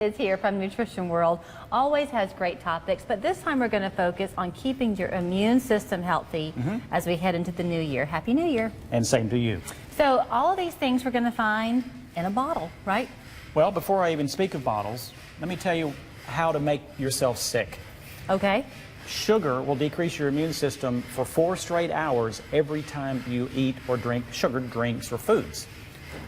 Is here from Nutrition World, always has great topics, but this time we're going to focus on keeping your immune system healthy as we head into the new year. Happy New Year. And same to you. So all of these things we're going to find in a bottle, right? Well, before I even speak of bottles, let me tell you how to make yourself sick. Okay. Sugar will decrease your immune system for 4 straight hours every time you eat or drink sugared drinks or foods.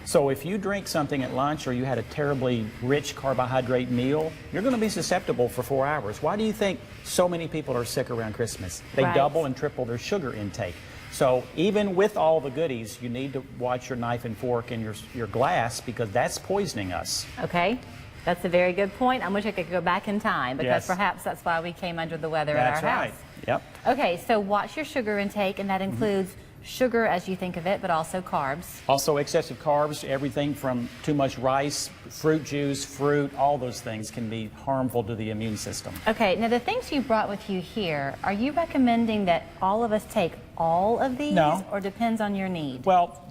So if you drink something at lunch or you had a terribly rich carbohydrate meal, you're going to be susceptible for 4 hours. Why do you think so many people are sick around Christmas? They double and triple their sugar intake. So even with all the goodies, you need to watch your knife and fork and your glass, because that's poisoning us. Okay. That's a very good point. I wish I could go back in time, because perhaps that's why we came under the weather at our house. That's right. Yep. Okay, so watch your sugar intake, and that includes sugar as you think of it, but also carbs. Also excessive carbs, everything from too much rice, fruit juice, fruit, all those things can be harmful to the immune system. Okay, now the things you brought with you here, are you recommending that all of us take all of these? No. Or depends on your need? Well,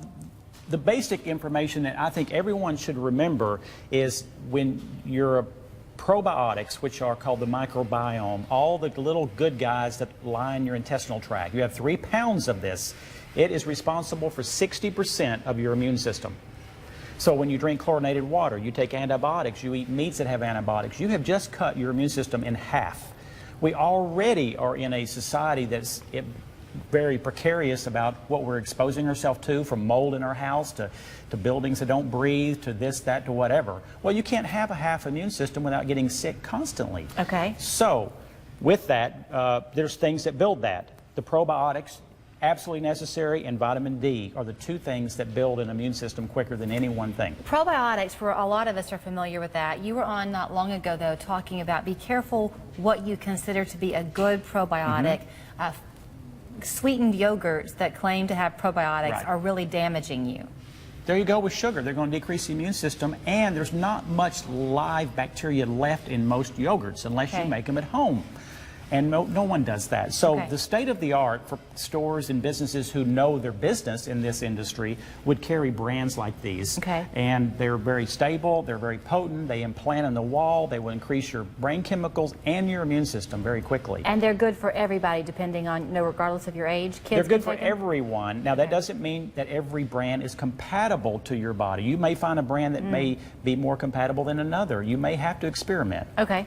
the basic information that I think everyone should remember is when your probiotics, which are called the microbiome, all the little good guys that line your intestinal tract. You have 3 pounds of this. It is responsible for 60% of your immune system. So when you drink chlorinated water, you take antibiotics, you eat meats that have antibiotics, you have just cut your immune system in half. We already are in a society that's very precarious about what we're exposing ourselves to, from mold in our house to buildings that don't breathe to this, that, to whatever. Well, you can't have a half immune system without getting sick constantly. Okay. So with that, there's things that build that. The probiotics, absolutely necessary, and vitamin D are the 2 things that build an immune system quicker than any one thing. Probiotics, for a lot of us are familiar with that. You were on not long ago, though, talking about be careful what you consider to be a good probiotic. Sweetened yogurts that claim to have probiotics are really damaging you. There you go with sugar. They're going to decrease the immune system, and there's not much live bacteria left in most yogurts unless you make them at home. And no one does that. So the state of the art for stores and businesses who know their business in this industry would carry brands like these. And they're very stable, they're very potent, they implant in the wall, they will increase your brain chemicals and your immune system very quickly. And they're good for everybody, depending on, regardless of your age. Kids they're good for everyone. Now that doesn't mean that every brand is compatible to your body. You may find a brand that may be more compatible than another. You may have to experiment. Okay.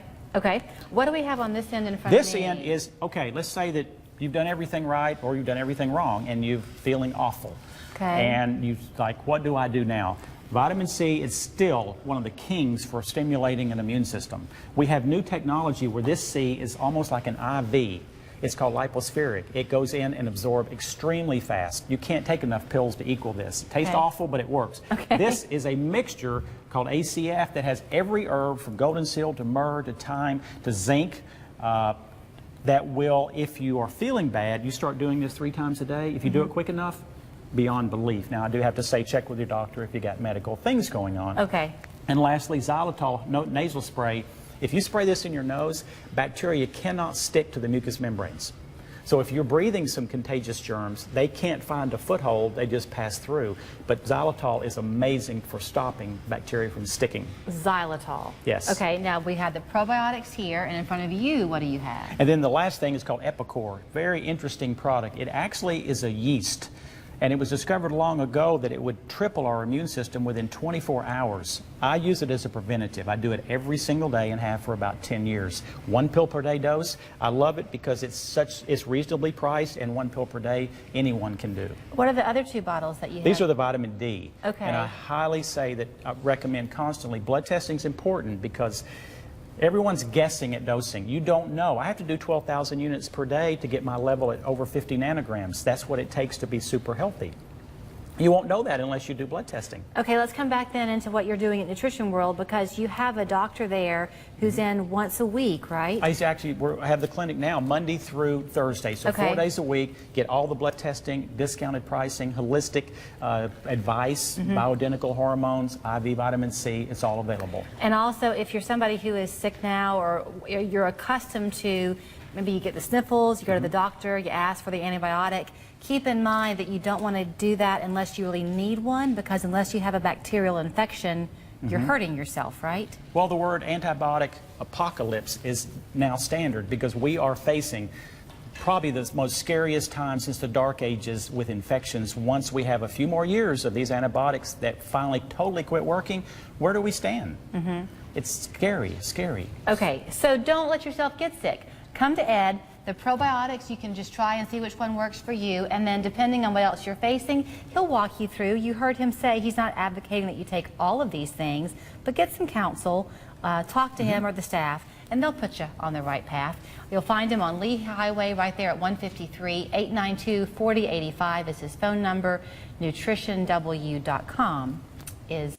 What do we have on this end in front of me? This end is, okay, let's say that you've done everything right or you've done everything wrong and you're feeling awful. And you're like, what do I do now? Vitamin C is still one of the kings for stimulating an immune system. We have new technology where this C is almost like an IV. It's called lipospheric. It goes in and absorbs extremely fast. You can't take enough pills to equal this. It tastes awful, but it works. This is a mixture called ACF that has every herb from golden seal to myrrh to thyme to zinc that will, if you are feeling bad, you start doing this 3 times a day. If you do it quick enough, beyond belief. Now, I do have to say, check with your doctor if you got medical things going on. And lastly, xylitol nasal spray. If you spray this in your nose, bacteria cannot stick to the mucous membranes. So if you're breathing some contagious germs, they can't find a foothold, they just pass through. But xylitol is amazing for stopping bacteria from sticking. Xylitol. Yes. Okay, now we have the probiotics here, and in front of you, what do you have? And then the last thing is called Epicor. Very interesting product. It actually is a yeast. And it was discovered long ago that it would triple our immune system within 24 hours. I use it as a preventative. I do it every single day and have for about 10 years. 1 pill per day dose. I love it because it's reasonably priced, and 1 pill per day anyone can do. What are the other 2 bottles that you have? These are the vitamin D. Okay. And I highly say that I recommend constantly. Blood testing is important because everyone's guessing at dosing. You don't know. I have to do 12,000 units per day to get my level at over 50 nanograms. That's what it takes to be super healthy. You won't know that unless you do blood testing. Okay, let's come back then into what you're doing at Nutrition World, because you have a doctor there who's in once a week, right? I have the clinic now Monday through Thursday, so 4 days a week. Get all the blood testing, discounted pricing, holistic advice, bioidentical hormones, IV vitamin C. It's all available. And also, if you're somebody who is sick now, or you're accustomed to, maybe you get the sniffles, you go to the doctor, you ask for the antibiotic, keep in mind that you don't want to do that unless you really need one, because unless you have a bacterial infection, you're hurting yourself, right? Well, the word antibiotic apocalypse is now standard because we are facing probably the most scariest time since the Dark Ages with infections. Once we have a few more years of these antibiotics that finally totally quit working, where do we stand? It's scary, scary. Okay, so don't let yourself get sick. Come to Ed. The probiotics, you can just try and see which one works for you, and then depending on what else you're facing, he'll walk you through. You heard him say he's not advocating that you take all of these things, but get some counsel, talk to him or the staff, and they'll put you on the right path. You'll find him on Lee Highway right there at 153. 892-4085 is his phone number. NutritionW.com is